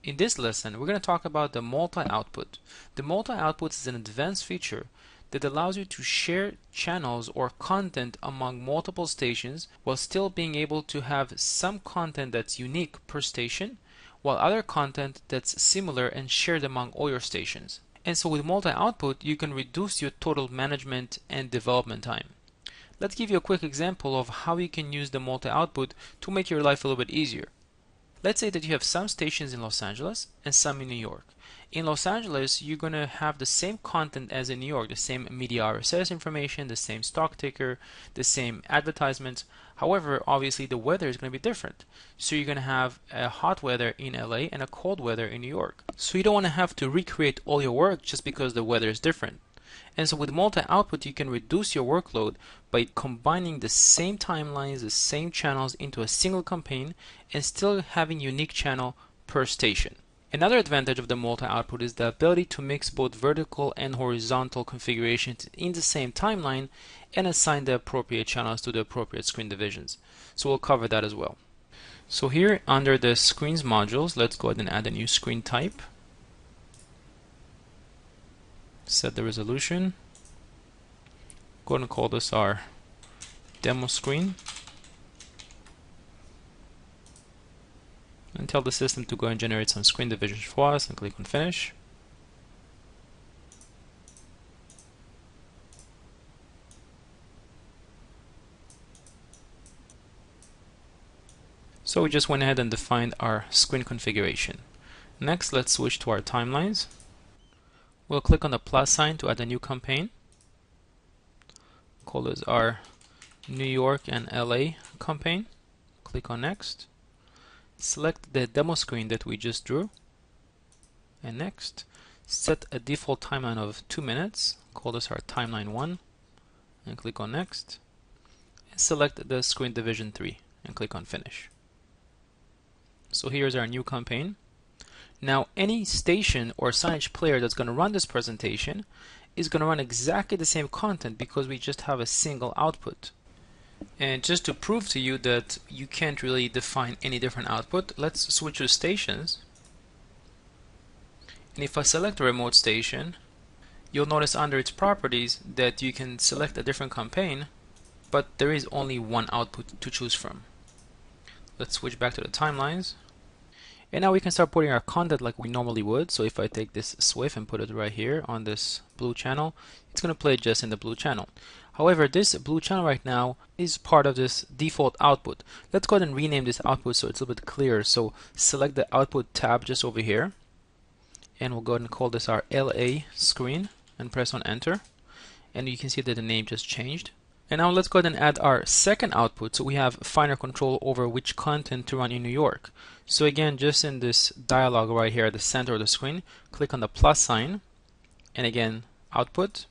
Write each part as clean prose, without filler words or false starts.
In this lesson, we're going to talk about the multi-output. The multi-output is an advanced feature that allows you to share channels or content among multiple stations while still being able to have some content that's unique per station, while other content that's similar and shared among all your stations. And so with multi-output, you can reduce your total management and development time. Let's give you a quick example of how you can use the multi-output to make your life a little bit easier. Let's say that you have some stations in Los Angeles and some in New York. In Los Angeles, you're going to have the same content as in New York, the same media RSS information, the same stock ticker, the same advertisements. However, obviously the weather is going to be different. So you're going to have a hot weather in LA and a cold weather in New York. So you don't want to have to recreate all your work just because the weather is different. And so with multi-output, you can reduce your workload by combining the same timelines, the same channels into a single campaign and still having unique channel per station. Another advantage of the multi-output is the ability to mix both vertical and horizontal configurations in the same timeline and assign the appropriate channels to the appropriate screen divisions. So we'll cover that as well. So here under the screens modules, let's go ahead and add a new screen type. Set the resolution. Go ahead and call this our demo screen. And tell the system to go and generate some screen divisions for us and click on finish. So we just went ahead and defined our screen configuration. Next, let's switch to our timelines. We'll click on the plus sign to add a new campaign. Call this our New York and LA campaign. Click on next. Select the demo screen that we just drew. And next, set a default timeline of 2 minutes. Call this our timeline 1. And click on next. And select the screen division 3 and click on finish. So here's our new campaign. Now any station or signage player that's going to run this presentation is going to run exactly the same content because we just have a single output. And just to prove to you that you can't really define any different output, let's switch to stations. And if I select a remote station, you'll notice under its properties that you can select a different campaign, but there is only one output to choose from. Let's switch back to the timelines. And now we can start putting our content like we normally would. So if I take this SWIFT and put it right here on this blue channel, it's going to play just in the blue channel. However, this blue channel right now is part of this default output. Let's go ahead and rename this output so it's a little bit clearer. So select the output tab just over here. And we'll go ahead and call this our LA screen and press on enter. And you can see that the name just changed. And now let's go ahead and add our second output so we have finer control over which content to run in New York. So again, just in this dialog right here at the center of the screen, click on the plus sign and again output.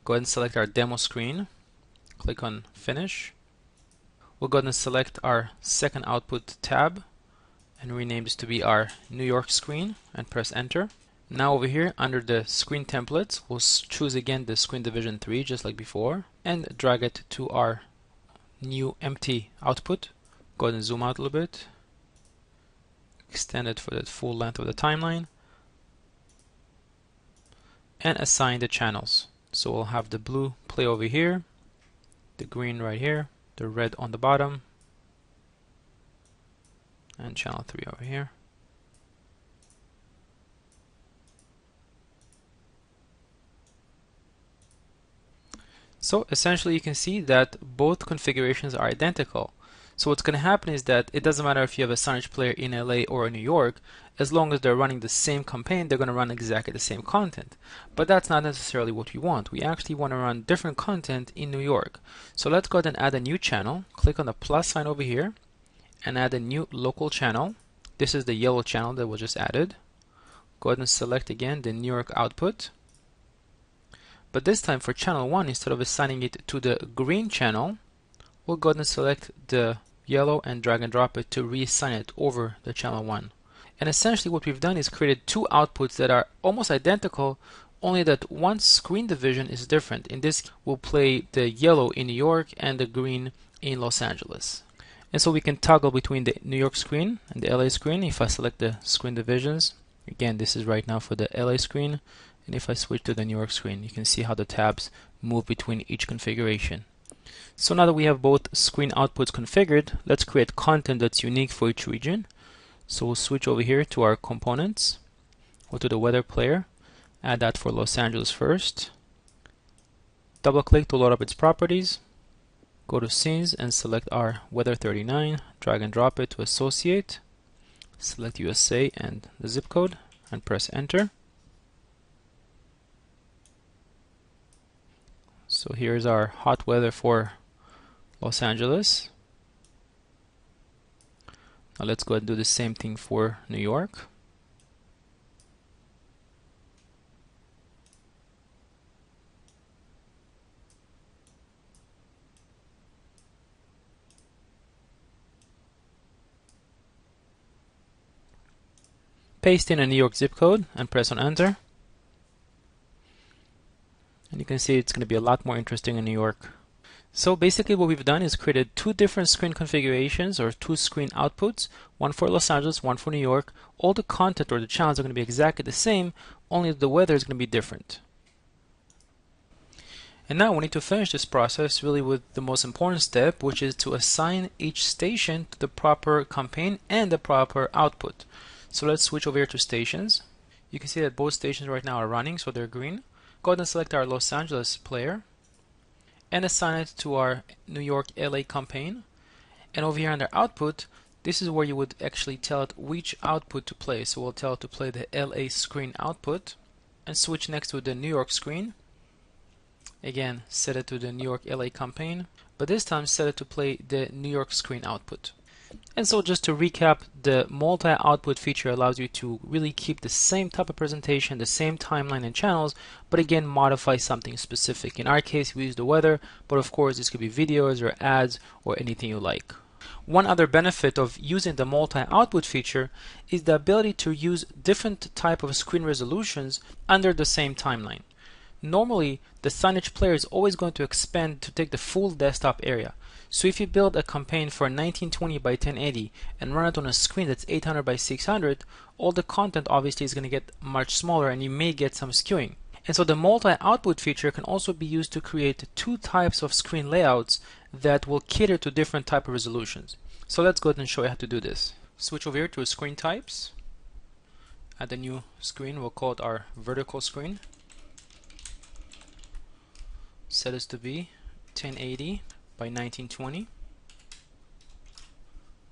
Go ahead and select our demo screen. Click on finish. We'll go ahead and select our second output tab and rename this to be our New York screen and press enter. Now over here under the screen templates, we'll choose again the screen division 3 just like before and drag it to our new empty output. Go ahead and zoom out a little bit. Extend it for the full length of the timeline. And assign the channels. So we'll have the blue play over here, the green right here, the red on the bottom, and channel 3 over here. So essentially you can see that both configurations are identical. So what's going to happen is that it doesn't matter if you have a signage player in LA or in New York, as long as they're running the same campaign, they're going to run exactly the same content. But that's not necessarily what we want. We actually want to run different content in New York. So let's go ahead and add a new channel. Click on the plus sign over here and add a new local channel. This is the yellow channel that was just added. Go ahead and select again the New York output. But this time for channel 1, instead of assigning it to the green channel, we'll go ahead and select the yellow and drag and drop it to reassign it over the channel 1. And essentially what we've done is created two outputs that are almost identical, only that one screen division is different. In this, we'll play the yellow in New York and the green in Los Angeles. And so we can toggle between the New York screen and the LA screen. If I select the screen divisions, again, this is right now for the LA screen. And if I switch to the New York screen, you can see how the tabs move between each configuration. So now that we have both screen outputs configured, let's create content that's unique for each region. So we'll switch over here to our components, go to the weather player, add that for Los Angeles first. Double click to load up its properties. Go to scenes and select our weather 39, drag and drop it to associate. Select USA and the zip code and press enter. So here's our hot weather for Los Angeles. Now let's go ahead and do the same thing for New York. Paste in a New York zip code and press on enter. And you can see it's going to be a lot more interesting in New York. So basically what we've done is created two different screen configurations or two screen outputs, one for Los Angeles, one for New York. All the content or the channels are going to be exactly the same, only the weather is going to be different. And now we need to finish this process really with the most important step, which is to assign each station to the proper campaign and the proper output. So let's switch over here to stations. You can see that both stations right now are running, so they're green. Go ahead and select our Los Angeles player and assign it to our New York LA campaign. And over here under output, this is where you would actually tell it which output to play. So we'll tell it to play the LA screen output and switch next to the New York screen. Again, set it to the New York LA campaign, but this time set it to play the New York screen output. And so just to recap, the multi-output feature allows you to really keep the same type of presentation, the same timeline and channels, but again modify something specific. In our case we use the weather, but of course this could be videos or ads or anything you like. One other benefit of using the multi-output feature is the ability to use different type of screen resolutions under the same timeline. Normally the signage player is always going to expand to take the full desktop area. So if you build a campaign for 1920 by 1080 and run it on a screen that's 800 by 600, all the content obviously is going to get much smaller and you may get some skewing. And so the multi-output feature can also be used to create two types of screen layouts that will cater to different type of resolutions. So let's go ahead and show you how to do this. Switch over here to screen types. Add a new screen, we'll call it our vertical screen. Set this to be 1080 by 1920.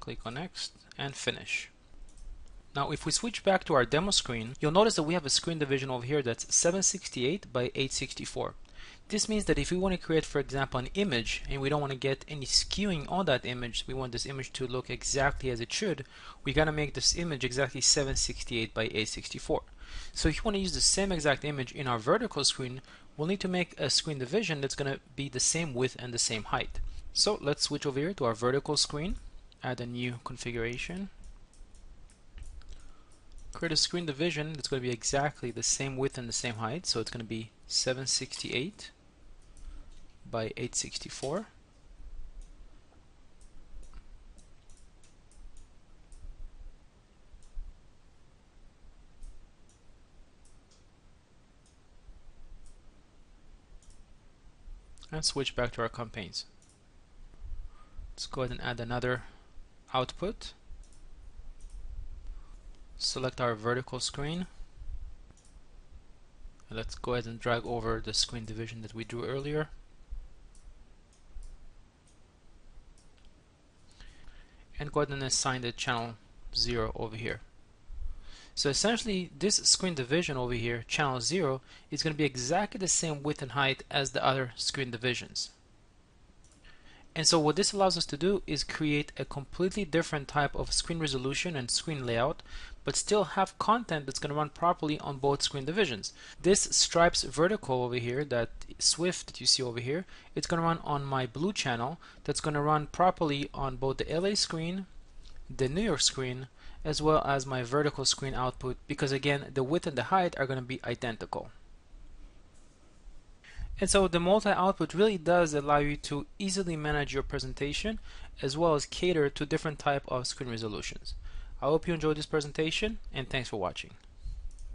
Click on next and finish. Now if we switch back to our demo screen, you'll notice that we have a screen division over here that's 768 by 864. This means that if we want to create, for example, an image and we don't want to get any skewing on that image, we want this image to look exactly as it should, we gotta make this image exactly 768 by 864. So if you want to use the same exact image in our vertical screen, we'll need to make a screen division that's going to be the same width and the same height. So let's switch over here to our vertical screen, add a new configuration, create a screen division that's going to be exactly the same width and the same height. So it's going to be 768 by 864. And switch back to our campaigns. Let's go ahead and add another output. Select our vertical screen. And let's go ahead and drag over the screen division that we drew earlier. And go ahead and assign the channel 0 over here. So essentially this screen division over here, channel 0, is going to be exactly the same width and height as the other screen divisions. And so what this allows us to do is create a completely different type of screen resolution and screen layout, but still have content that's going to run properly on both screen divisions. This stripes vertical over here, that Swift that you see over here, it's going to run on my blue channel that's going to run properly on both the LA screen, the New York screen, as well as my vertical screen output, because again the width and the height are going to be identical. And so the multi-output really does allow you to easily manage your presentation as well as cater to different type of screen resolutions. I hope you enjoyed this presentation, and thanks for watching.